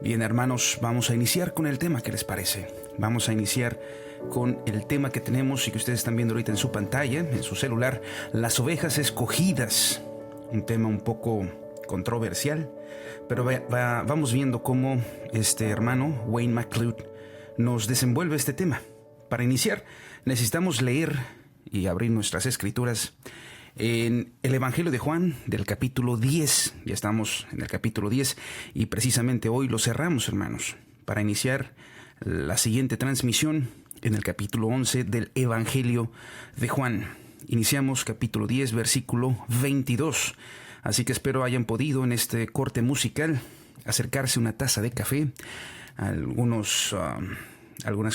Bien, hermanos, vamos a iniciar con el tema. ¿Qué les parece? Vamos a iniciar con el tema que tenemos y que ustedes están viendo ahorita en su pantalla, en su celular, las ovejas escogidas. Un tema un poco controversial, pero vamos viendo cómo este hermano, Wayne McLeod, nos desenvuelve este tema. Para iniciar, necesitamos leer y abrir nuestras escrituras en el Evangelio de Juan, del capítulo 10. Ya estamos en el capítulo 10 y precisamente hoy lo cerramos, hermanos, para iniciar la siguiente transmisión en el capítulo 11 del Evangelio de Juan. Iniciamos capítulo 10, versículo 22. Así que espero hayan podido en este corte musical acercarse una taza de café, algunas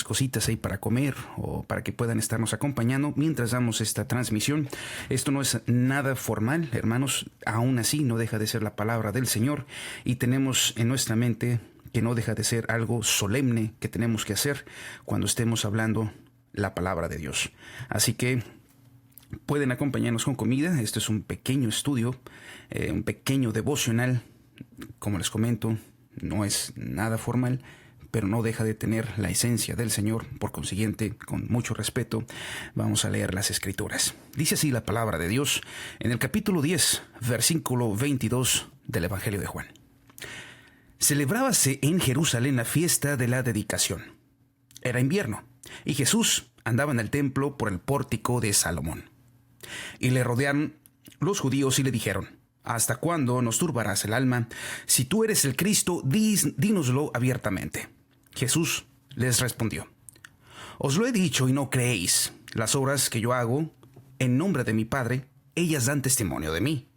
cositas ahí para comer o para que puedan estarnos acompañando mientras damos esta transmisión. Esto no es nada formal, hermanos, aún así no deja de ser la palabra del Señor y tenemos en nuestra mente que no deja de ser algo solemne que tenemos que hacer cuando estemos hablando la palabra de Dios. Así que pueden acompañarnos con comida. Esto es un pequeño estudio, un pequeño devocional. Como les comento, no es nada formal, pero no deja de tener la esencia del Señor. Por consiguiente, con mucho respeto, vamos a leer las Escrituras. Dice así la palabra de Dios en el capítulo 10, versículo 22 del Evangelio de Juan. Celebrábase en Jerusalén la fiesta de la dedicación. Era invierno, y Jesús andaba en el templo por el pórtico de Salomón. Y le rodearon los judíos y le dijeron: ¿Hasta cuándo nos turbarás el alma? Si tú eres el Cristo, dínoslo abiertamente. Jesús les respondió: Os lo he dicho y no creéis. Las obras que yo hago en nombre de mi Padre, ellas dan testimonio de mí.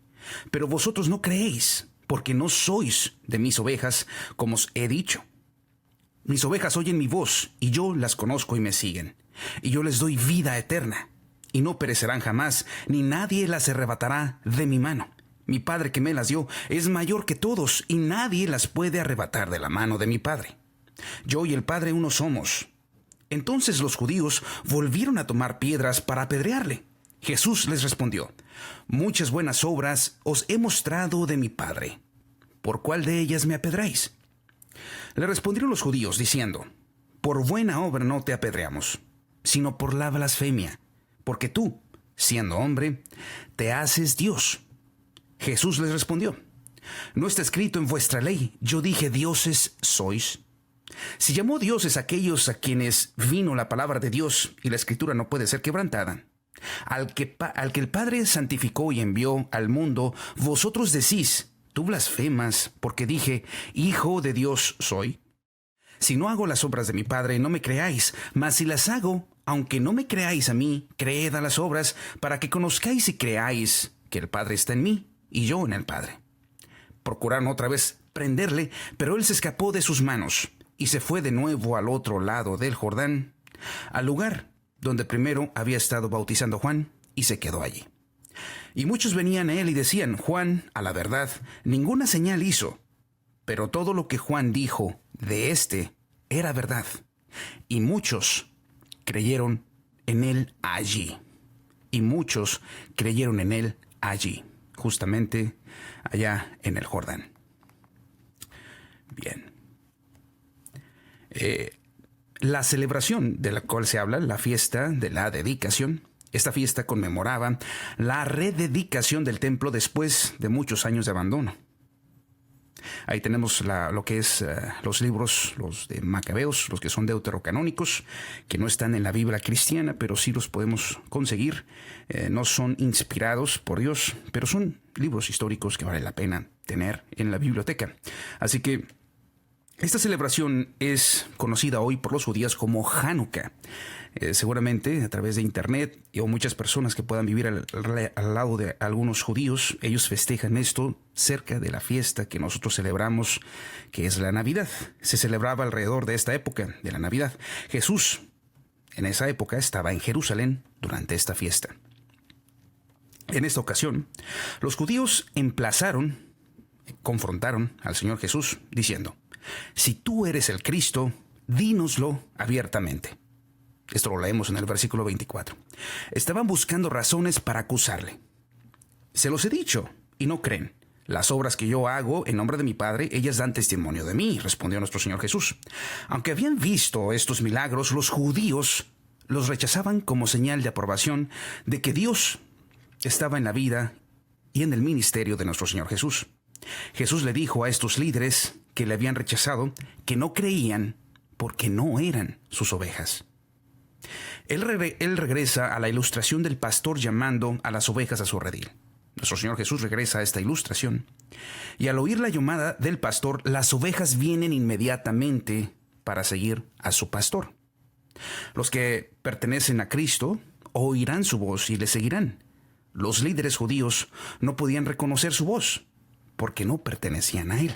Pero vosotros no creéis, porque no sois de mis ovejas, como os he dicho. Mis ovejas oyen mi voz, y yo las conozco y me siguen. Y yo les doy vida eterna, y no perecerán jamás, ni nadie las arrebatará de mi mano. Mi Padre que me las dio es mayor que todos, y nadie las puede arrebatar de la mano de mi Padre. Yo y el Padre uno somos. Entonces los judíos volvieron a tomar piedras para apedrearle. Jesús les respondió: Muchas buenas obras os he mostrado de mi Padre. ¿Por cuál de ellas me apedreáis? Le respondieron los judíos diciendo: Por buena obra no te apedreamos, sino por la blasfemia, porque tú, siendo hombre, te haces Dios. Jesús les respondió: ¿No está escrito en vuestra ley, yo dije dioses sois? Si llamó dioses a aquellos a quienes vino la palabra de Dios, y la escritura no puede ser quebrantada, al que el Padre santificó y envió al mundo, vosotros decís: tú blasfemas, porque dije, Hijo de Dios soy. Si no hago las obras de mi Padre, no me creáis, mas si las hago, aunque no me creáis a mí, creed a las obras, para que conozcáis y creáis que el Padre está en mí, y yo en el Padre. Procuraron otra vez prenderle, pero él se escapó de sus manos, y se fue de nuevo al otro lado del Jordán, al lugar donde primero había estado bautizando Juan, y se quedó allí. Y muchos venían a él y decían: Juan, a la verdad, ninguna señal hizo, pero todo lo que Juan dijo de éste era verdad. Y muchos creyeron en él allí. Y muchos creyeron en él allí, justamente allá en el Jordán. Bien. La celebración de la cual se habla, la fiesta de la dedicación, esta fiesta conmemoraba la rededicación del templo después de muchos años de abandono. Ahí tenemos lo que es los libros, los de Macabeos, los que son deuterocanónicos, que no están en la Biblia cristiana, pero sí los podemos conseguir. No son inspirados por Dios, pero son libros históricos que vale la pena tener en la biblioteca. Así que esta celebración es conocida hoy por los judíos como Hanukkah. Seguramente a través de internet o muchas personas que puedan vivir al lado de algunos judíos, ellos festejan esto cerca de la fiesta que nosotros celebramos, que es la Navidad. Se celebraba alrededor de esta época de la Navidad. Jesús en esa época estaba en Jerusalén durante esta fiesta. En esta ocasión, los judíos confrontaron al Señor Jesús diciendo: Si tú eres el Cristo, dínoslo abiertamente. Esto lo leemos en el versículo 24. Estaban buscando razones para acusarle. Se los he dicho y no creen. Las obras que yo hago en nombre de mi Padre, ellas dan testimonio de mí, respondió nuestro Señor Jesús. Aunque habían visto estos milagros, los judíos los rechazaban como señal de aprobación de que Dios estaba en la vida y en el ministerio de nuestro Señor Jesús. Jesús le dijo a estos líderes que le habían rechazado que no creían porque no eran sus ovejas. Él regresa a la ilustración del pastor llamando a las ovejas a su redil. Nuestro Señor Jesús regresa a esta ilustración. Y al oír la llamada del pastor, las ovejas vienen inmediatamente para seguir a su pastor. Los que pertenecen a Cristo oirán su voz y le seguirán. Los líderes judíos no podían reconocer su voz porque no pertenecían a él.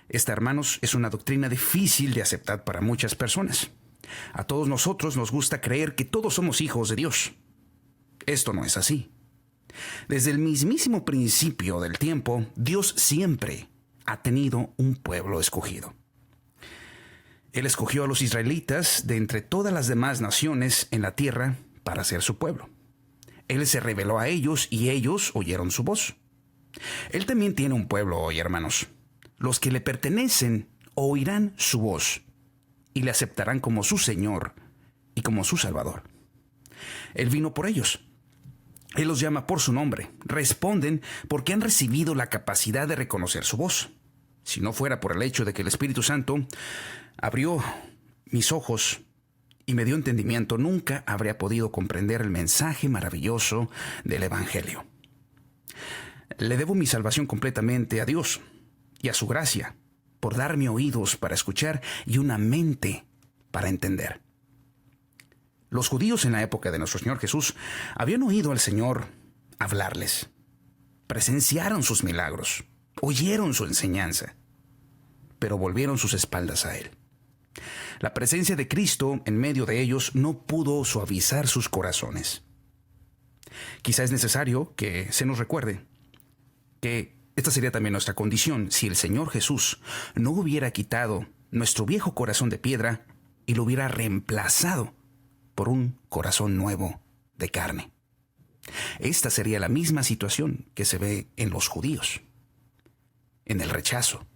Esta, hermanos, es una doctrina difícil de aceptar para muchas personas. A todos nosotros nos gusta creer que todos somos hijos de Dios. Esto no es así. Desde el mismísimo principio del tiempo, Dios siempre ha tenido un pueblo escogido. Él escogió a los israelitas de entre todas las demás naciones en la tierra para ser su pueblo. Él se reveló a ellos y ellos oyeron su voz. Él también tiene un pueblo hoy, hermanos. Los que le pertenecen oirán su voz y le aceptarán como su Señor y como su Salvador. Él vino por ellos. Él los llama por su nombre. Responden porque han recibido la capacidad de reconocer su voz. Si no fuera por el hecho de que el Espíritu Santo abrió mis ojos y me dio entendimiento, nunca habría podido comprender el mensaje maravilloso del Evangelio. Le debo mi salvación completamente a Dios y a su gracia por darme oídos para escuchar y una mente para entender. Los judíos en la época de nuestro Señor Jesús habían oído al Señor hablarles, presenciaron sus milagros, oyeron su enseñanza, pero volvieron sus espaldas a Él. La presencia de Cristo en medio de ellos no pudo suavizar sus corazones. Quizá es necesario que se nos recuerde que esta sería también nuestra condición si el Señor Jesús no hubiera quitado nuestro viejo corazón de piedra y lo hubiera reemplazado por un corazón nuevo de carne. Esta sería la misma situación que se ve en los judíos, en el rechazo.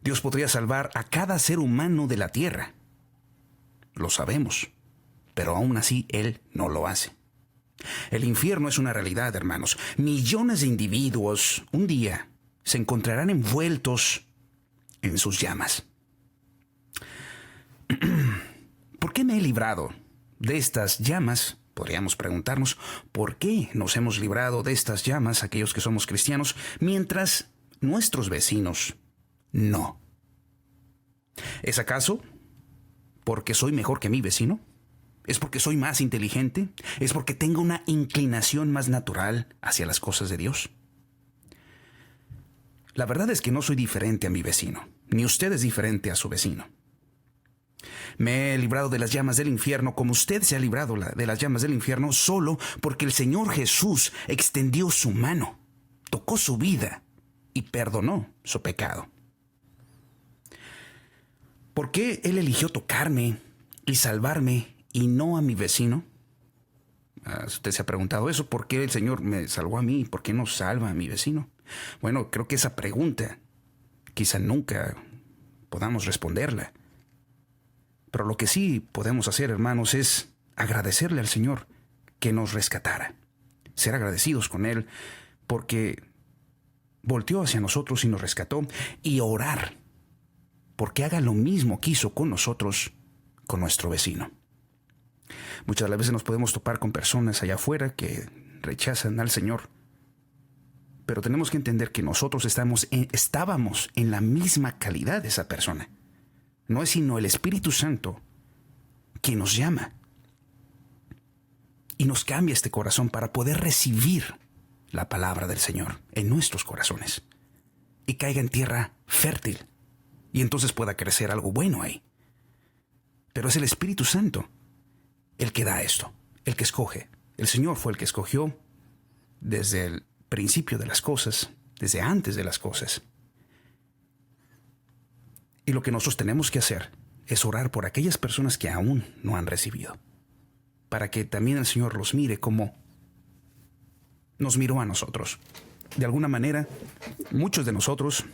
Dios podría salvar a cada ser humano de la tierra. Lo sabemos, pero aún así Él no lo hace. El infierno es una realidad, hermanos. Millones de individuos un día se encontrarán envueltos en sus llamas. ¿Por qué me he librado de estas llamas? Podríamos preguntarnos, ¿por qué nos hemos librado de estas llamas aquellos que somos cristianos, mientras nuestros vecinos no? ¿Es acaso porque soy mejor que mi vecino? ¿Es porque soy más inteligente? ¿Es porque tengo una inclinación más natural hacia las cosas de Dios? La verdad es que no soy diferente a mi vecino, ni usted es diferente a su vecino. Me he librado de las llamas del infierno como usted se ha librado de las llamas del infierno solo porque el Señor Jesús extendió su mano, tocó su vida y perdonó su pecado. ¿Por qué Él eligió tocarme y salvarme y no a mi vecino? Usted se ha preguntado eso. ¿Por qué el Señor me salvó a mí y por qué no salva a mi vecino? Bueno, creo que esa pregunta quizá nunca podamos responderla. Pero lo que sí podemos hacer, hermanos, es agradecerle al Señor que nos rescatara. Ser agradecidos con Él porque volteó hacia nosotros y nos rescató, y orar porque haga lo mismo que hizo con nosotros, con nuestro vecino. Muchas veces nos podemos topar con personas allá afuera que rechazan al Señor, pero tenemos que entender que nosotros estábamos en la misma calidad de esa persona. No es sino el Espíritu Santo quien nos llama y nos cambia este corazón para poder recibir la palabra del Señor en nuestros corazones y caiga en tierra fértil y entonces pueda crecer algo bueno ahí. Pero es el Espíritu Santo el que da esto, el que escoge. El Señor fue el que escogió desde el principio de las cosas, desde antes de las cosas. Y lo que nosotros tenemos que hacer es orar por aquellas personas que aún no han recibido, para que también el Señor los mire como nos miró a nosotros. De alguna manera, muchos de nosotros,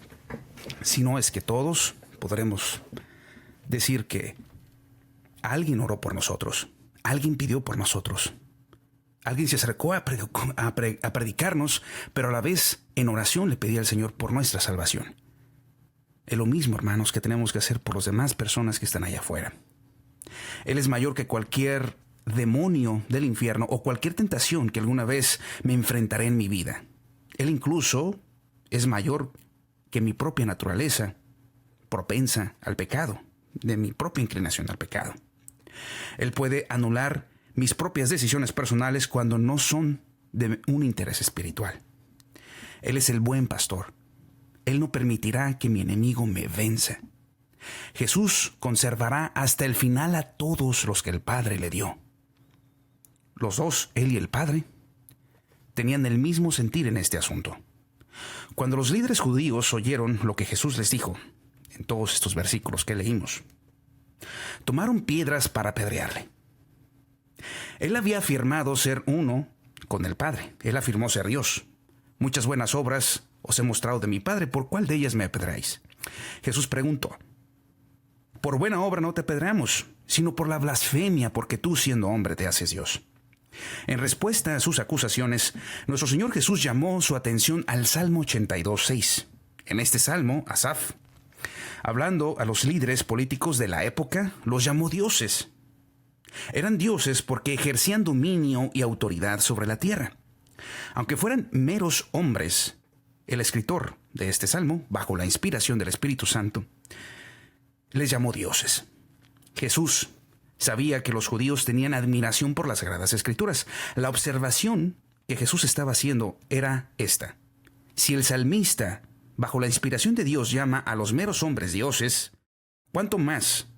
si no es que todos, podremos decir que alguien oró por nosotros, alguien pidió por nosotros, alguien se acercó a predicarnos, pero a la vez en oración le pedía al Señor por nuestra salvación. Es lo mismo, hermanos, que tenemos que hacer por las demás personas que están allá afuera. Él es mayor que cualquier demonio del infierno o cualquier tentación que alguna vez me enfrentaré en mi vida. Él incluso es mayor que mi propia naturaleza propensa al pecado, de mi propia inclinación al pecado. Él puede anular mis propias decisiones personales cuando no son de un interés espiritual. Él es el buen pastor. Él no permitirá que mi enemigo me venza. Jesús conservará hasta el final a todos los que el Padre le dio. Los dos, Él y el Padre, tenían el mismo sentir en este asunto. Cuando los líderes judíos oyeron lo que Jesús les dijo, en todos estos versículos que leímos, tomaron piedras para apedrearle. Él había afirmado ser uno con el Padre. Él afirmó ser Dios. Muchas buenas obras os he mostrado de mi Padre, ¿por cuál de ellas me apedreáis? Jesús preguntó, por buena obra no te apedreamos, sino por la blasfemia, porque tú siendo hombre te haces Dios. En respuesta a sus acusaciones, nuestro Señor Jesús llamó su atención al Salmo 82:6. En este salmo, Asaf, hablando a los líderes políticos de la época, los llamó dioses. Eran dioses porque ejercían dominio y autoridad sobre la tierra. Aunque fueran meros hombres, el escritor de este salmo, bajo la inspiración del Espíritu Santo, les llamó dioses. Jesús sabía que los judíos tenían admiración por las Sagradas Escrituras. La observación que Jesús estaba haciendo era esta: si el salmista, bajo la inspiración de Dios, llama a los meros hombres dioses, ¿cuánto más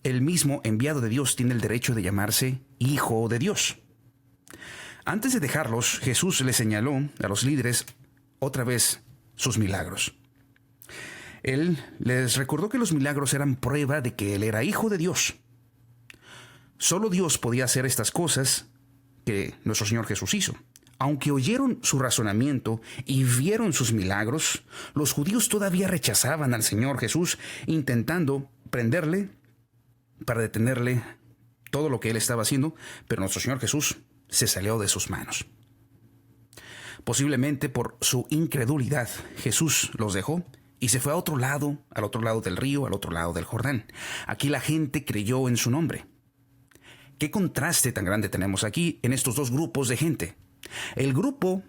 el mismo enviado de Dios tiene el derecho de llamarse Hijo de Dios? Antes de dejarlos, Jesús les señaló a los líderes otra vez sus milagros. Él les recordó que los milagros eran prueba de que Él era Hijo de Dios. Solo Dios podía hacer estas cosas que nuestro Señor Jesús hizo. Aunque oyeron su razonamiento y vieron sus milagros, los judíos todavía rechazaban al Señor Jesús, intentando prenderle para detenerle todo lo que Él estaba haciendo, pero nuestro Señor Jesús se salió de sus manos. Posiblemente por su incredulidad, Jesús los dejó y se fue a otro lado, al otro lado del río, al otro lado del Jordán. Aquí la gente creyó en su nombre. ¿Qué contraste tan grande tenemos aquí en estos dos grupos de gente? El grupo,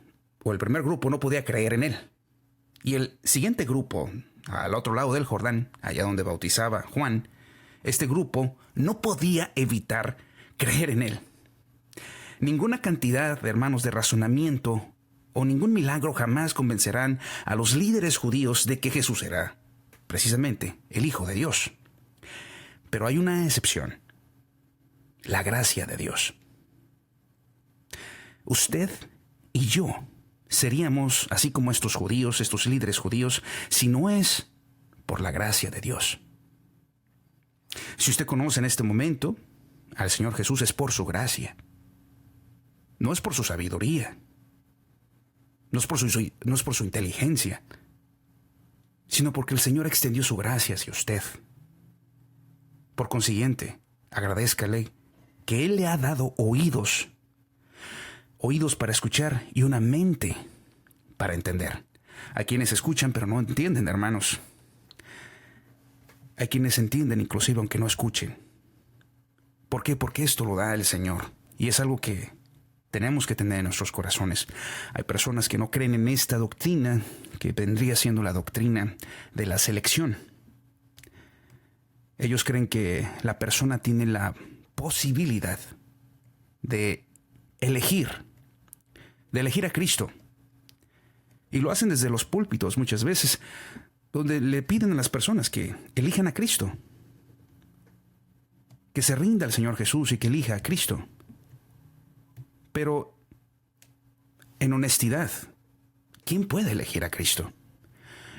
o el primer grupo, no podía creer en Él. Y el siguiente grupo, al otro lado del Jordán, allá donde bautizaba Juan, este grupo no podía evitar creer en Él. Ninguna cantidad, de hermanos, de razonamiento o ningún milagro jamás convencerán a los líderes judíos de que Jesús era precisamente el Hijo de Dios. Pero hay una excepción: la gracia de Dios. Usted y yo seríamos así como estos judíos, estos líderes judíos, si no es por la gracia de Dios. Si usted conoce en este momento al Señor Jesús, es por su gracia. No es por su sabiduría. No es por su inteligencia, sino porque el Señor extendió su gracia hacia usted. Por consiguiente, agradézcale que Él le ha dado oídos para escuchar y una mente para entender. Hay quienes escuchan pero no entienden, hermanos. Hay quienes entienden inclusive aunque no escuchen. ¿Por qué? Porque esto lo da el Señor y es algo que tenemos que tener en nuestros corazones. Hay personas que no creen en esta doctrina, que vendría siendo la doctrina de la selección. Ellos creen que la persona tiene la posibilidad de elegir a Cristo. Y lo hacen desde los púlpitos muchas veces, donde le piden a las personas que elijan a Cristo, que se rinda al Señor Jesús y que elija a Cristo. Pero, en honestidad, ¿quién puede elegir a Cristo?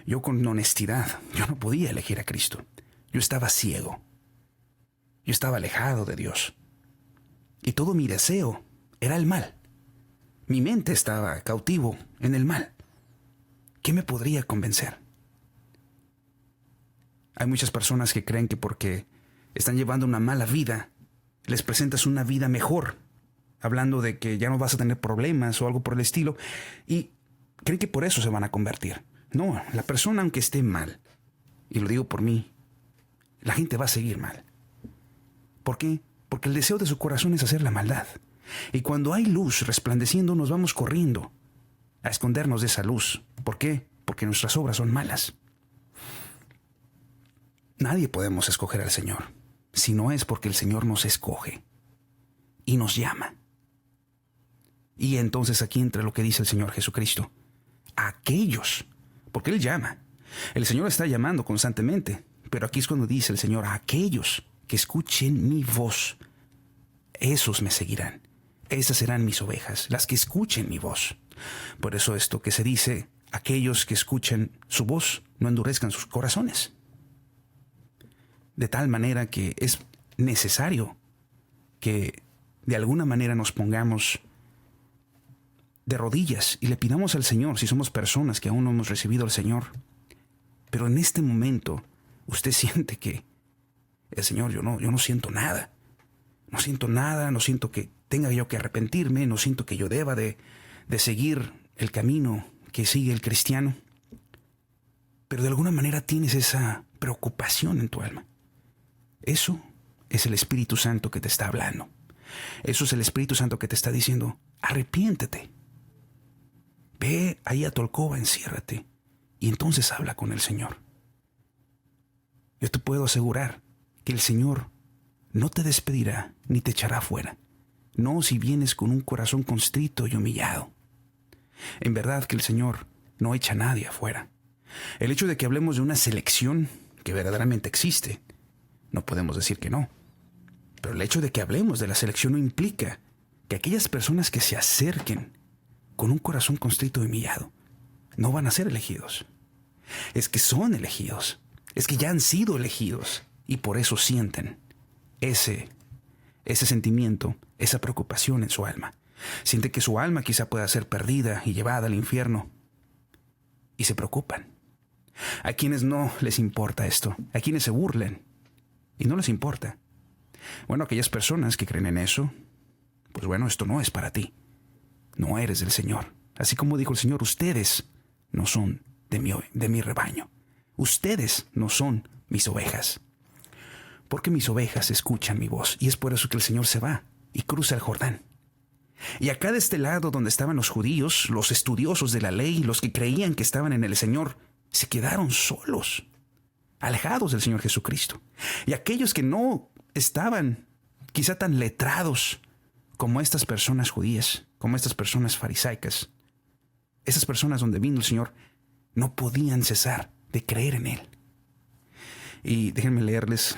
Yo con honestidad, yo no podía elegir a Cristo. Yo estaba ciego. Yo estaba alejado de Dios. Y todo mi deseo era el mal. Mi mente estaba cautivo en el mal. ¿Qué me podría convencer? Hay muchas personas que creen que porque están llevando una mala vida, les presentas una vida mejor, hablando de que ya no vas a tener problemas o algo por el estilo, y creen que por eso se van a convertir. No, la persona, aunque esté mal, y lo digo por mí, la gente va a seguir mal. ¿Por qué? Porque el deseo de su corazón es hacer la maldad. Y cuando hay luz resplandeciendo, nos vamos corriendo a escondernos de esa luz. ¿Por qué? Porque nuestras obras son malas. Nadie podemos escoger al Señor, si no es porque el Señor nos escoge y nos llama. Y entonces aquí entra lo que dice el Señor Jesucristo. Aquellos, porque Él llama. El Señor está llamando constantemente, pero aquí es cuando dice el Señor, a aquellos que escuchen mi voz, esos me seguirán. Esas serán mis ovejas, las que escuchen mi voz. Por eso esto que se dice, aquellos que escuchen su voz, no endurezcan sus corazones. De tal manera que es necesario que de alguna manera nos pongamos de rodillas y le pidamos al Señor, si somos personas que aún no hemos recibido al Señor. Pero en este momento usted siente que el Señor, yo no siento nada. No siento nada, no siento que tenga yo que arrepentirme, no siento que yo deba de seguir el camino que sigue el cristiano. Pero de alguna manera tienes esa preocupación en tu alma. Eso es el Espíritu Santo que te está hablando. Eso es el Espíritu Santo que te está diciendo, arrepiéntete. Ve ahí a tu alcoba, enciérrate y entonces habla con el Señor. Yo te puedo asegurar que el Señor no te despedirá ni te echará fuera. No si vienes con un corazón constrito y humillado. En verdad que el Señor no echa a nadie afuera. El hecho de que hablemos de una selección que verdaderamente existe, no podemos decir que no. Pero el hecho de que hablemos de la selección no implica que aquellas personas que se acerquen con un corazón constrito y humillado no van a ser elegidos. Es que son elegidos. Es que ya han sido elegidos. Y por eso sienten ese sentimiento, esa preocupación en su alma. Siente que su alma quizá pueda ser perdida y llevada al infierno. Y se preocupan. A quienes no les importa esto, a quienes se burlen y no les importa. Bueno, aquellas personas que creen en eso, pues bueno, esto no es para ti. No eres del Señor. Así como dijo el Señor, ustedes no son de mi rebaño. Ustedes no son mis ovejas. Porque mis ovejas escuchan mi voz. Y es por eso que el Señor se va y cruza el Jordán. Y acá de este lado donde estaban los judíos, los estudiosos de la ley, los que creían que estaban en el Señor, se quedaron solos, alejados del Señor Jesucristo. Y aquellos que no estaban quizá tan letrados como estas personas judías, como estas personas farisaicas, esas personas donde vino el Señor, no podían cesar de creer en Él. Y déjenme leerles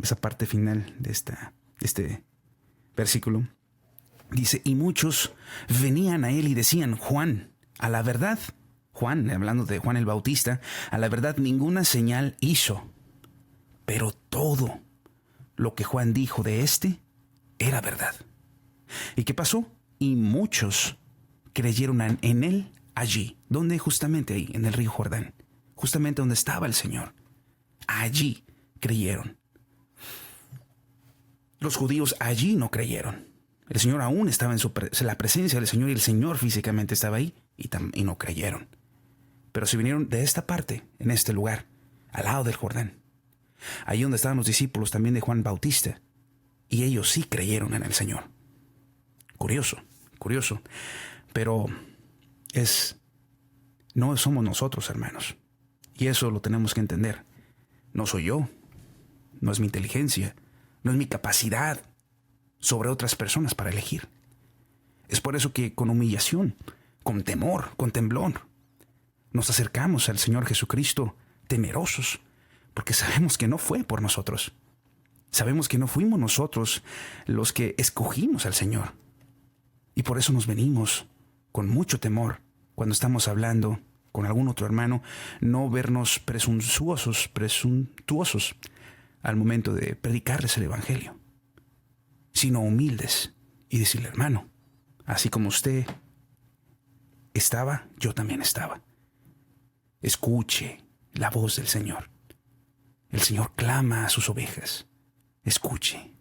esa parte final de este versículo. Dice, y muchos venían a Él y decían, Juan, a la verdad, Juan, hablando de Juan el Bautista, a la verdad ninguna señal hizo, pero todo lo que Juan dijo de era verdad. ¿Y qué pasó? Y muchos creyeron en Él allí. ¿Dónde? Justamente ahí, en el río Jordán. Justamente donde estaba el Señor. Allí creyeron. Los judíos allí no creyeron. El Señor aún estaba en la presencia del Señor y el Señor físicamente estaba ahí y no creyeron. Pero se vinieron de esta parte, en este lugar, al lado del Jordán. Ahí donde estaban los discípulos también de Juan Bautista. Y ellos sí creyeron en el Señor. Curioso. Pero no somos nosotros, hermanos. Y eso lo tenemos que entender. No soy yo. No es mi inteligencia. No es mi capacidad sobre otras personas para elegir. Es por eso que con humillación, con temor, con temblor, nos acercamos al Señor Jesucristo temerosos, porque sabemos que no fue por nosotros. Sabemos que no fuimos nosotros los que escogimos al Señor. Y por eso nos venimos con mucho temor cuando estamos hablando con algún otro hermano, no vernos presuntuosos al momento de predicarles el Evangelio, sino humildes y decirle, hermano, así como usted estaba, yo también estaba. Escuche la voz del Señor. El Señor clama a sus ovejas. Escuche.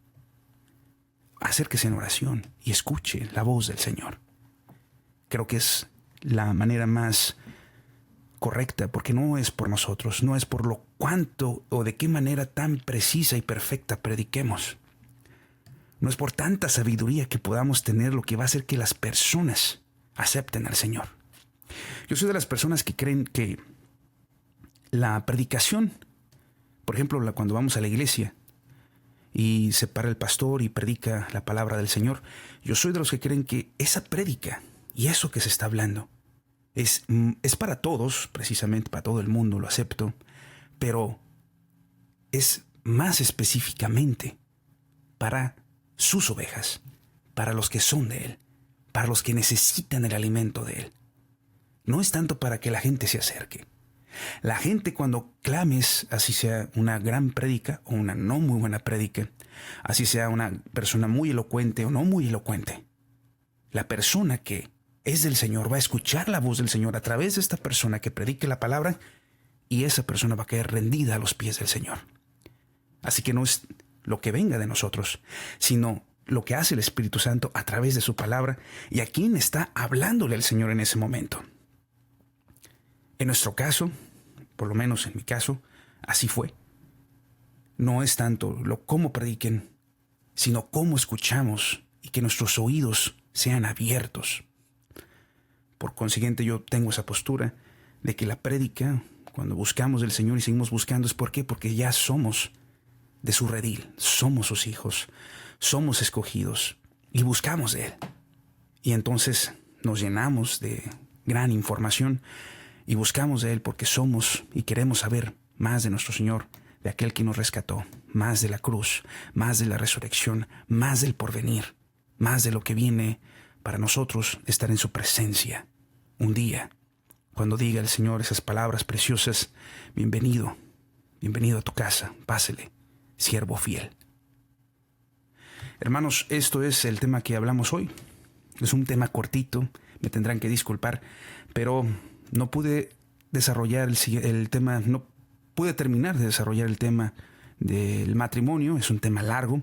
Acérquese en oración y escuche la voz del Señor. Creo que es la manera más correcta, porque no es por nosotros, no es por lo cuánto o de qué manera tan precisa y perfecta prediquemos. No es por tanta sabiduría que podamos tener lo que va a hacer que las personas acepten al Señor. Yo soy de las personas que creen que la predicación, por ejemplo, cuando vamos a la iglesia y se para el pastor y predica la palabra del Señor, yo soy de los que creen que esa prédica y eso que se está hablando es para todos, precisamente para todo el mundo, lo acepto, pero es más específicamente para sus ovejas, para los que son de Él, para los que necesitan el alimento de Él. No es tanto para que la gente se acerque. La gente, cuando clames, así sea una gran prédica o una no muy buena prédica, así sea una persona muy elocuente o no muy elocuente, la persona que es del Señor va a escuchar la voz del Señor a través de esta persona que predique la palabra, y esa persona va a caer rendida a los pies del Señor. Así que no es lo que venga de nosotros, sino lo que hace el Espíritu Santo a través de su palabra y a quien está hablándole el Señor en ese momento. En nuestro caso, por lo menos en mi caso, así fue. No es tanto cómo prediquen, sino cómo escuchamos y que nuestros oídos sean abiertos. Por consiguiente, yo tengo esa postura de que la prédica, cuando buscamos del Señor y seguimos buscando, ¿es por qué? Porque ya somos de su redil, somos sus hijos, somos escogidos y buscamos de Él. Y entonces nos llenamos de gran información y buscamos de Él porque somos y queremos saber más de nuestro Señor, de aquel que nos rescató, más de la cruz, más de la resurrección, más del porvenir, más de lo que viene para nosotros estar en su presencia. Un día, cuando diga el Señor esas palabras preciosas, bienvenido, bienvenido a tu casa, pásele, siervo fiel. Hermanos, esto es el tema que hablamos hoy. Es un tema cortito, me tendrán que disculpar, pero no pude desarrollar el tema, no pude terminar de desarrollar el tema del matrimonio. Es un tema largo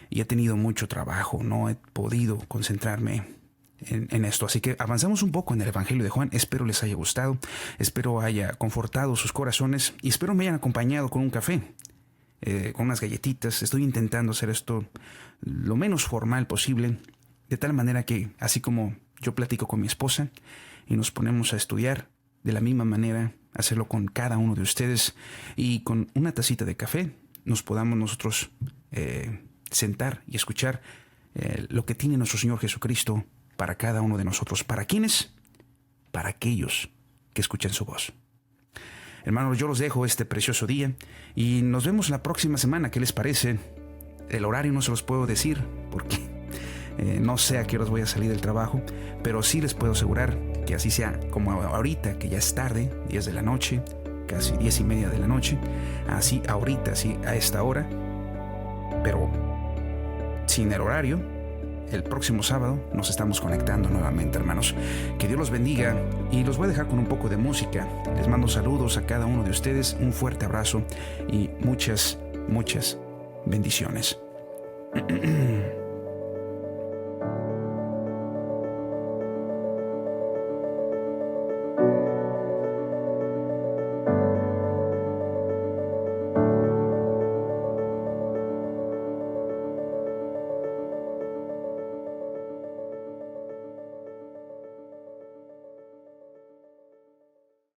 y he tenido mucho trabajo, no he podido concentrarme en esto. Así que avanzamos un poco en el Evangelio de Juan. Espero les haya gustado, espero haya confortado sus corazones y espero me hayan acompañado con un café, con unas galletitas. Estoy intentando hacer esto lo menos formal posible, de tal manera que, así como yo platico con mi esposa y nos ponemos a estudiar, de la misma manera hacerlo con cada uno de ustedes, y con una tacita de café nos podamos nosotros sentar y escuchar lo que tiene nuestro Señor Jesucristo para cada uno de nosotros. ¿Para quiénes? Para aquellos que escuchan su voz. Hermanos, yo los dejo este precioso día y nos vemos la próxima semana. ¿Qué les parece? El horario no se los puedo decir porque no sé a qué horas voy a salir del trabajo, pero sí les puedo asegurar que así sea como ahorita, que ya es tarde, 10 de la noche, casi 10:30 de la noche, así ahorita, así a esta hora, pero sin el horario. El próximo sábado nos estamos conectando nuevamente, hermanos. Que Dios los bendiga y los voy a dejar con un poco de música. Les mando saludos a cada uno de ustedes, un fuerte abrazo y muchas, muchas bendiciones.